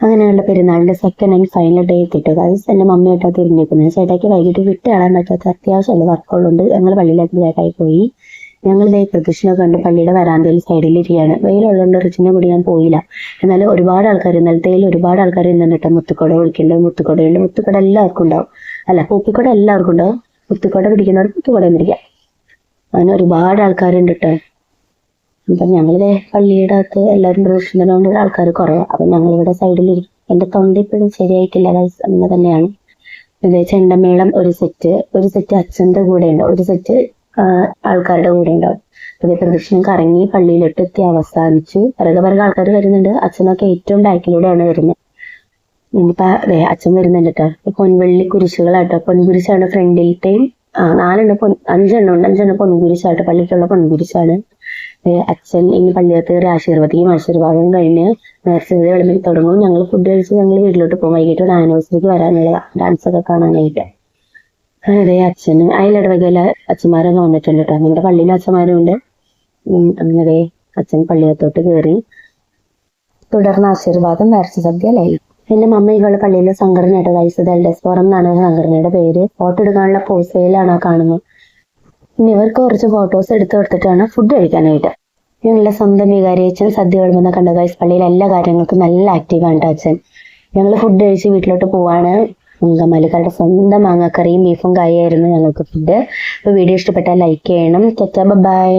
അങ്ങനെയുള്ള പെരുന്നാളിന്റെ second and final day എത്തിയിട്ട് ഗൈസ് എൻ്റെ മമ്മിയായിട്ടാണ് തിരിഞ്ഞിരിക്കുന്നത്. ചേട്ടായിക്ക് വൈകിട്ട് വിട്ട് കളയാൻ പറ്റാത്ത അത്യാവശ്യമുള്ള വർക്കുകളുണ്ട്. ഞങ്ങൾ പള്ളിയിലേക്ക് ചേട്ടായി പോയി. ഞങ്ങൾ ഇതേ പ്രദക്ഷിണമൊക്കെ കണ്ട് പള്ളിയുടെ വരാന്തയിൽ സൈഡിലിരിക്കുകയാണ്. വെയിലുള്ളതുകൊണ്ട് റിച്ചിനെ കൂടി ഞാൻ പോയില്ല. എന്നാലും ഒരുപാട് ആൾക്കാർ ഇന്നലത്തേയിൽ ഒരുപാട് ആൾക്കാർ ഇന്നിട്ട് മുത്തുക്കുട വിളിക്കുന്നുണ്ട്. മുത്തുക്കുട എല്ലാവർക്കും ഉണ്ടാവും. അല്ല, പൂപ്പിക്കുട എല്ലാവർക്കും ഉണ്ടാവും. മുത്തുക്കുട പിടിക്കുന്നവർ മുത്തുക്കുട എന്നിരിക്കാം. അങ്ങനെ ഒരുപാട് ആൾക്കാരുണ്ട് കേട്ടോ. അപ്പം ഞങ്ങളിതേ പള്ളിയുടെ അകത്ത് എല്ലാവരും പ്രദക്ഷിണ ആൾക്കാർ കുറവാണ്. അപ്പം ഞങ്ങളിവിടെ സൈഡിലിരിക്കും. എൻ്റെ തൊണ്ട ഇപ്പോഴും ശരിയായിട്ടില്ല അങ്ങനെ തന്നെയാണ്. ഇതേ ചെണ്ടമേളം ഒരു സെറ്റ് അച്ഛൻ്റെ കൂടെ ഉണ്ട്, ഒരു സെറ്റ് ആൾക്കാരുടെ കൂടെ ഉണ്ടാവും. അതേ പ്രദക്ഷിണം കറങ്ങി പള്ളിയിലോട്ട് എത്തി അവസാനിച്ചു. പിറകെ ആൾക്കാർ വരുന്നുണ്ട്. അച്ഛനൊക്കെ ഏറ്റവും ബാക്കിലൂടെയാണ് വരുന്നത്. ഇനിയിപ്പോൾ അതെ അച്ഛൻ വരുന്നുണ്ട് കേട്ടോ. പൊൻവെള്ളി കുരിശുകളാട്ടോ. പൊൻകുരിശാണ് ഫ്രണ്ടിലത്തെയും. 5 എണ്ണം പൊൻകുരിശാട്ടോ. പള്ളിക്കുള്ള പൊൻകുരിശാണ്. അച്ഛൻ ഇനി പള്ളിയകത്ത് കയറി ആശീർവാദം കഴിഞ്ഞ് നേർച്ച വിളമ്പിൽ തുടങ്ങും. ഞങ്ങൾ ഫുഡ് കഴിച്ച് ഞങ്ങൾ വീട്ടിലോട്ട് പോകും. വൈകിട്ട് ഒരു ആനിവേഴ്സറിക്ക് വരാനുള്ള ഡാൻസൊക്കെ കാണാനായിട്ട്. അതെ അച്ഛനും അതിലിടവകയിലെ അച്ഛന്മാരൊക്കെ വന്നിട്ടുണ്ട് കേട്ടോ. നമ്മുടെ പള്ളിയിലെ അച്ഛന്മാരും ഉണ്ട്. അങ്ങനെ അച്ഛൻ പള്ളിയകത്തോട്ട് കയറി. തുടർന്ന് ആശീർവാദം, നേർച്ച സദ്യ, ലൈല. എൻ്റെ മമ്മയുടെ പള്ളിയിലെ സംഘടനയായിട്ട് ഗൈസ് എൽഡേഴ്സ് ഫോറം എന്നാണ് സംഘടനയുടെ പേര്. ഫോട്ടോ എടുക്കാനുള്ള പോസ്റ്റയിലാണ് കാണുന്നത്. ഇനി ഇവർക്ക് കുറച്ച് ഫോട്ടോസ് എടുത്ത് കൊടുത്തിട്ടാണ് ഫുഡ് കഴിക്കാനായിട്ട്. ഞങ്ങളുടെ സ്വന്തം വികാരി അച്ഛൻ സദ്യ വിളമ്പുന്ന കണ്ട ഗൈസ്. പള്ളിയിലെ എല്ലാ കാര്യങ്ങൾക്കും നല്ല ആക്റ്റീവാണ് അച്ഛൻ. ഞങ്ങൾ ഫുഡ് കഴിച്ച് വീട്ടിലോട്ട് പോവാണ്. മല്ലിക്കാരുടെ സ്വന്തം മാങ്ങാക്കറിയും ബീഫും കായായിരുന്നു ഞങ്ങൾക്ക് ഫുഡ്. അപ്പോൾ വീഡിയോ ഇഷ്ടപ്പെട്ടാൽ ലൈക്ക് ചെയ്യണം. ബൈ.